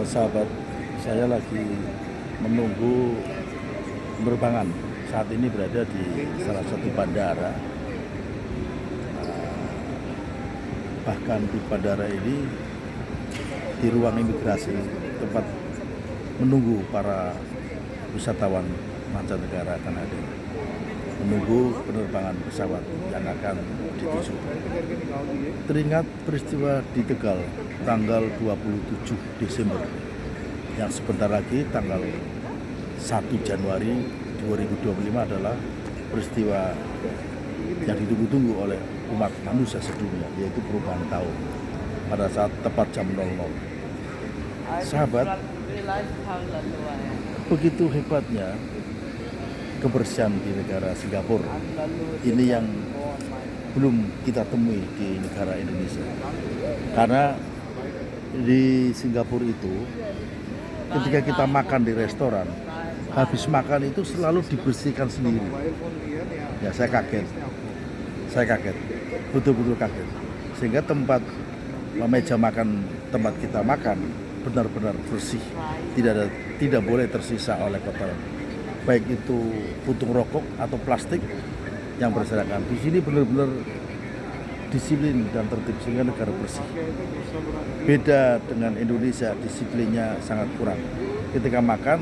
Sahabat, saya lagi menunggu penerbangan. Saat ini berada di salah satu bandara. Bahkan di bandara ini, di ruang imigrasi, tempat menunggu para wisatawan mancanegara akan hadir, menunggu penerbangan pesawat yang akan dituju. Teringat peristiwa di Tegal tanggal 27 Desember yang sebentar lagi tanggal 1 Januari 2025 adalah peristiwa yang ditunggu-tunggu oleh umat manusia sedunia, yaitu perubahan tahun pada saat tepat jam 00. Sahabat, begitu hebatnya kebersihan di negara Singapura. Ini yang belum kita temui di negara Indonesia. Karena di Singapura itu ketika kita makan di restoran, habis makan itu selalu dibersihkan sendiri. Ya, saya kaget, betul-betul kaget. Sehingga meja makan tempat kita makan benar-benar bersih, tidak boleh tersisa oleh kotoran, baik itu puntung rokok atau plastik yang berserakan. Di sini benar-benar disiplin dan tertib sehingga negara bersih. Beda dengan Indonesia, disiplinnya sangat kurang. Ketika makan,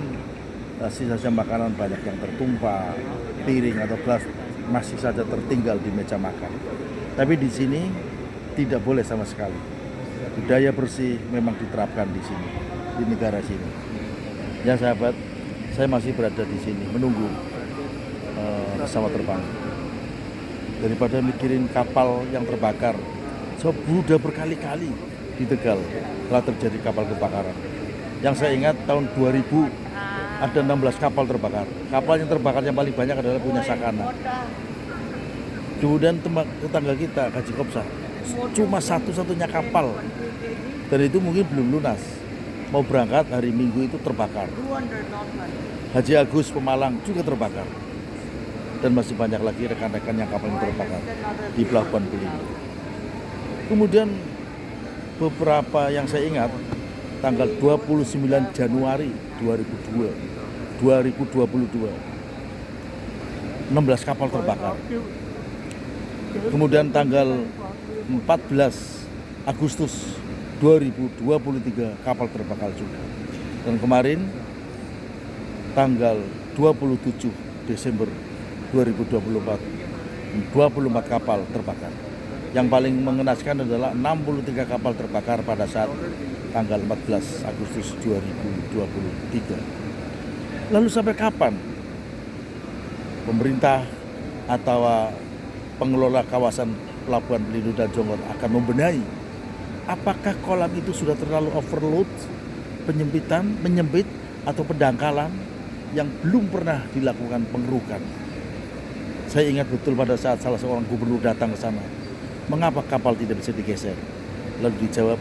sisa-sisa makanan banyak yang tertumpah, piring atau gelas masih saja tertinggal di meja makan. Tapi di sini tidak boleh sama sekali. Budaya bersih memang diterapkan di sini, di negara sini. Ya sahabat, saya masih berada di sini menunggu pesawat terbang. Daripada mikirin kapal yang terbakar, sudah berkali-kali di Tegal telah terjadi kapal kebakaran. Yang saya ingat tahun 2000 ada 16 kapal terbakar. Kapal yang terbakar yang paling banyak adalah punya Sakana. Kemudian tetangga kita, Haji Kopsa, cuma satu-satunya kapal, dan itu mungkin belum lunas. Mau berangkat hari Minggu itu terbakar. Haji Agus Pemalang juga terbakar. Dan masih banyak lagi rekan-rekan yang kapal yang terbakar di Pelabuhan Belitung. Kemudian beberapa yang saya ingat, tanggal 29 Januari 2022, 16 kapal terbakar. Kemudian tanggal 14 Agustus 2023 kapal terbakar juga. Dan kemarin tanggal 27 Desember 2024 24 kapal terbakar. Yang paling mengenaskan adalah 63 kapal terbakar pada saat tanggal 14 Agustus 2023. Lalu sampai kapan pemerintah atau pengelola kawasan Pelabuhan Belitung dan Jonggol akan membenahi apakah kolam itu sudah terlalu overload, menyempit atau pendangkalan yang belum pernah dilakukan pengerukan. Saya ingat betul pada saat salah seorang gubernur datang ke sana, mengapa kapal tidak bisa digeser? Lalu dijawab,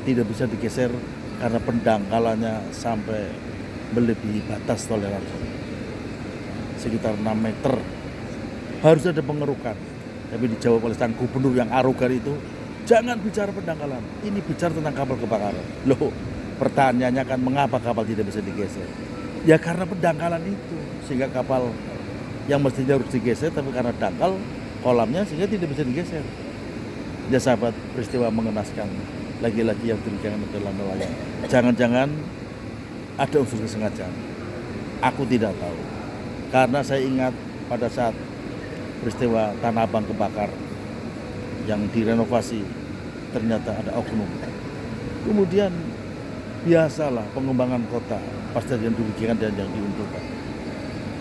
tidak bisa digeser karena pendangkalannya sampai melebihi batas toleransi, sekitar 6 meter. Harus ada pengerukan. Tapi dijawab oleh sang gubernur yang arogan itu, jangan bicara pendangkalan, ini bicara tentang kapal kebakaran. Loh, pertanyaannya kan mengapa kapal tidak bisa digeser? Ya karena pendangkalan itu, sehingga kapal yang mestinya harus digeser, tapi karena dangkal kolamnya sehingga tidak bisa digeser. Ya sahabat, peristiwa mengenaskan. Lagi-lagi yang demikian adalah nelayan. Jangan-jangan ada unsur kesengajaan. Aku tidak tahu. Karena saya ingat pada saat peristiwa Tanah Abang kebakar yang direnovasi, ternyata ada oknum. Kemudian biasalah pengembangan kota, pasti yang dirugikan dan yang diuntungkan.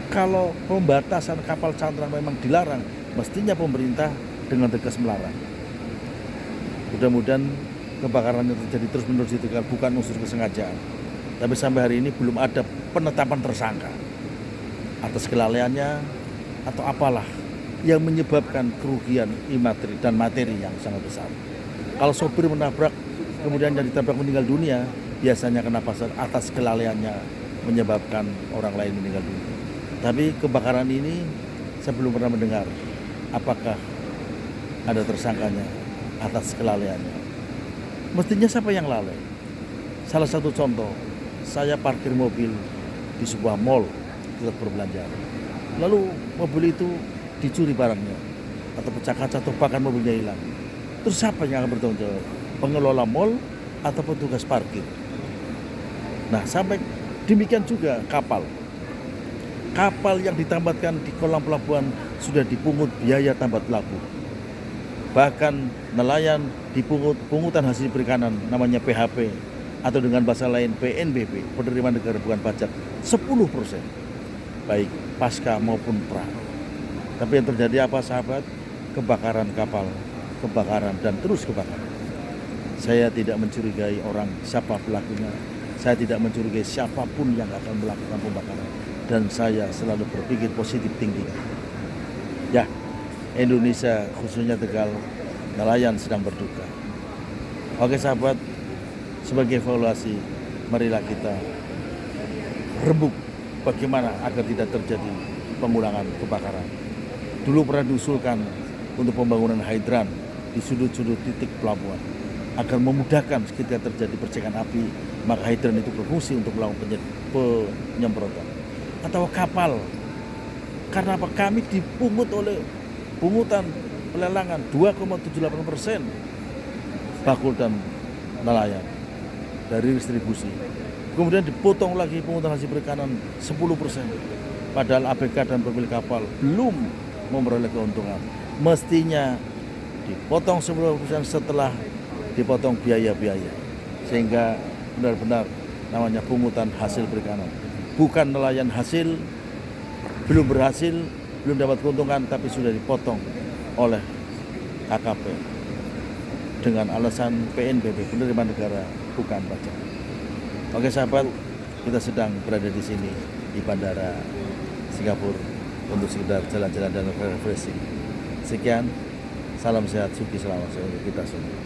Kalau pembatasan kapal cantrang memang dilarang, mestinya pemerintah dengan tegas melarang. Mudah-mudahan kebakaran yang terjadi terus-menerus itu bukan unsur kesengajaan. Tapi sampai hari ini belum ada penetapan tersangka atas kelalaiannya atau apalah yang menyebabkan kerugian imateri dan materi yang sangat besar. Kalau sopir menabrak, kemudian yang ditabrak meninggal dunia, biasanya kena pasal atas kelalaiannya menyebabkan orang lain meninggal dunia. Tapi kebakaran ini saya belum pernah mendengar apakah ada tersangkanya atas kelalaiannya. Mestinya siapa yang lalai? Salah satu contoh, saya parkir mobil di sebuah mall, pusat perbelanjaan. Lalu mobil itu dicuri barangnya, atau pecah kaca, atau bahkan mobilnya hilang. Terus siapa yang akan bertanggung jawab? Pengelola mall atau petugas parkir? Nah, sampai demikian juga kapal. Kapal yang ditambatkan di kolam pelabuhan sudah dipungut biaya tambat pelabuh. Bahkan nelayan dipungut pungutan hasil perikanan, namanya PHP, atau dengan bahasa lain PNBP, penerimaan negara bukan pajak, 10%, baik pasca maupun pra. Tapi yang terjadi apa, sahabat? Kebakaran kapal, kebakaran, dan terus kebakaran. Saya tidak mencurigai orang siapa pelakunya, saya tidak mencurigai siapapun yang akan melakukan pembakaran, dan saya selalu berpikir positif tinggi. Ya, Indonesia khususnya Tegal, nelayan sedang berduka. Oke sahabat, sebagai evaluasi, marilah kita rembuk bagaimana agar tidak terjadi pengulangan kebakaran. Dulu pernah diusulkan untuk pembangunan hidran di sudut-sudut titik pelabuhan agar memudahkan ketika terjadi percikan api, maka hidran itu berfungsi untuk melakukan penyemprotan. Atau kapal, karena apa? Kami dipungut oleh pungutan pelelangan 2,78% bakul dan nelayan dari distribusi. Kemudian dipotong lagi pungutan hasil perikanan 10%. Padahal ABK dan pemilik kapal belum memperoleh keuntungan. Mestinya dipotong 10% setelah dipotong biaya-biaya. Sehingga benar-benar namanya pungutan hasil perikanan. Bukan nelayan hasil, belum berhasil, belum dapat keuntungan, tapi sudah dipotong oleh KKP dengan alasan PNBP, penerimaan negara bukan pajak. Oke sahabat, kita sedang berada di sini di Bandara Singapura untuk sekedar jalan-jalan dan refreshing. Sekian, salam sehat, suki, selamat untuk kita semua.